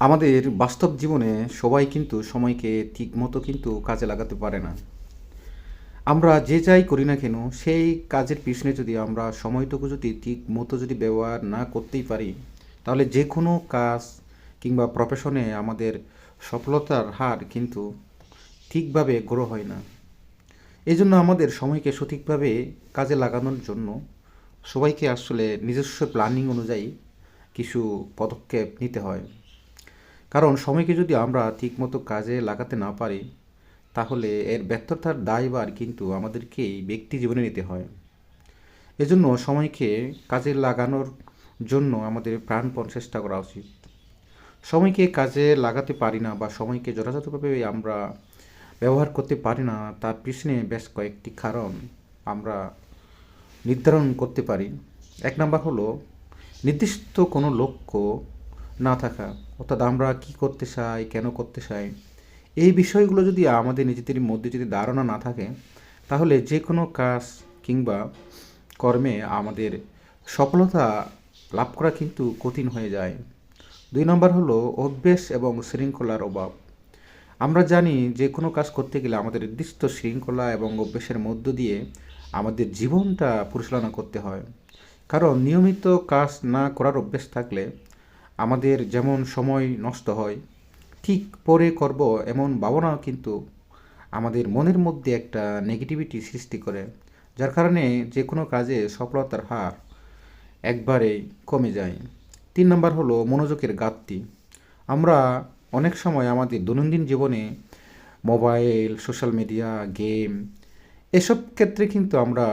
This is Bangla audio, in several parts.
আমাদের বাস্তব জীবনে সবাই কিন্তু সময়কে ঠিকমতো কিন্তু কাজে লাগাতে পারে না। আমরা যে যাই করি না কেন সেই কাজের পিছনে যদি আমরা সময়টুকু যদি ঠিকমতো যদি ব্যবহার না করতেই পারি, তাহলে যে কোনো কাজ কিংবা প্রফেশনে আমাদের সফলতার হার কিন্তু ঠিকভাবে গ্রো হয় না। এই জন্য আমাদের সময়কে সঠিকভাবে কাজে লাগানোর জন্য সবাইকে আসলে নিজস্ব প্ল্যানিং অনুযায়ী কিছু পদক্ষেপ নিতে হয়। কারণ সময়কে যদি আমরা ঠিকমতো কাজে লাগাতে না পারি, তাহলে এর ব্যর্থতার দায়ভার কিন্তু আমাদেরকেই ব্যক্তি জীবনে নিতে হয়। এজন্য সময়কে কাজে লাগানোর জন্য আমাদের প্রাণপণ চেষ্টা করা উচিত। সময়কে কাজে লাগাতে পারি না বা সময়কে যথাযথভাবে আমরা ব্যবহার করতে পারি না, তার পিছনে বেশ কয়েকটি কারণ আমরা নির্ধারণ করতে পারি। এক নাম্বার হলো নির্দিষ্ট কোনো লক্ষ্য না থাকা, অর্থাৎ আমরা কি করতে চাই, কেন করতে চাই, এই বিষয়গুলো যদি আমাদের নিজেদের মধ্যে যদি ধারণা না থাকে, তাহলে যে কোনো কাজ কিংবা কর্মে আমাদের সফলতা লাভ করা কিন্তু কঠিন হয়ে যায়। দুই নম্বর হলো অভ্যেস এবং শৃঙ্খলার অভাব। আমরা জানি যে কোনো কাজ করতে গেলে আমাদের নির্দিষ্ট শৃঙ্খলা এবং অভ্যেসের মধ্য দিয়ে আমাদের জীবনটা পরিচালনা করতে হয়। কারণ নিয়মিত কাজ না করার অভ্যেস থাকলে আমাদের যেমন সময় নষ্ট হয়, ঠিক পরে করব এমন ভাবনাও কিন্তু আমাদের মনের মধ্যে একটা নেগেটিভিটি সৃষ্টি করে, যার কারণে যে কোনো কাজে সফলতার হার একবারেই কমে যায়। তিন নম্বর হলো মনোযোগের ঘাটতি। আমরা অনেক সময় আমাদের দৈনন্দিন জীবনে মোবাইল, সোশ্যাল মিডিয়া, গেম, এসব ক্ষেত্রে কিন্তু আমরা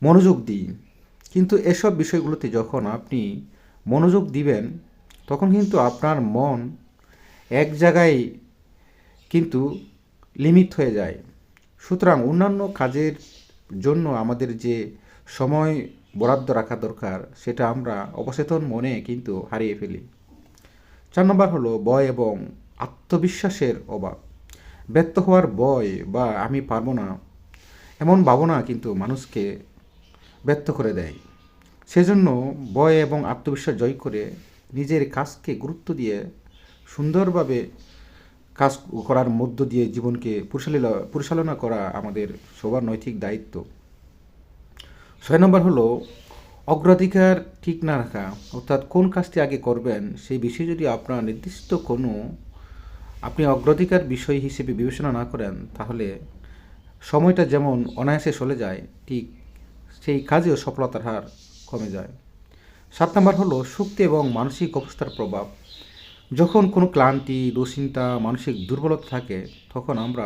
মনোযোগ দিই। কিন্তু এসব বিষয়গুলোতে যখন আপনি মনোযোগ দিবেন, তখন কিন্তু আপনার মন এক জায়গায় কিন্তু লিমিট হয়ে যায়। সুতরাং অন্যান্য কাজের জন্য আমাদের যে সময় বরাদ্দ রাখা দরকার, সেটা আমরা অবচেতন মনে কিন্তু হারিয়ে ফেলি। চার নম্বর হলো ভয় এবং আত্মবিশ্বাসের অভাব। ব্যর্থ হওয়ার ভয় বা আমি পারবো না এমন ভাবনা কিন্তু মানুষকে ব্যর্থ করে দেয়। সেজন্য ভয় এবং আত্মবিশ্বাস জয় করে নিজের কাজকে গুরুত্ব দিয়ে সুন্দরভাবে কাজ করার মধ্য দিয়ে জীবনকে পরিচালনা করা আমাদের সবার নৈতিক দায়িত্ব। ছয় নম্বর হলো অগ্রাধিকার ঠিক না রাখা, অর্থাৎ কোন কাজটি আগে করবেন সেই বিষয়ে যদি আপনার নির্দিষ্ট কোনো আপনি অগ্রাধিকার বিষয় হিসেবে বিবেচনা না করেন, তাহলে সময়টা যেমন অনায়াসে চলে যায়, ঠিক সেই কাজেও সফলতার হার কমে যায়। সাত নম্বর হলো শক্তি এবং মানসিক অবস্থার প্রভাব। যখন কোনো ক্লান্তি, দুশ্চিন্তা, মানসিক দুর্বলতা থাকে, তখন আমরা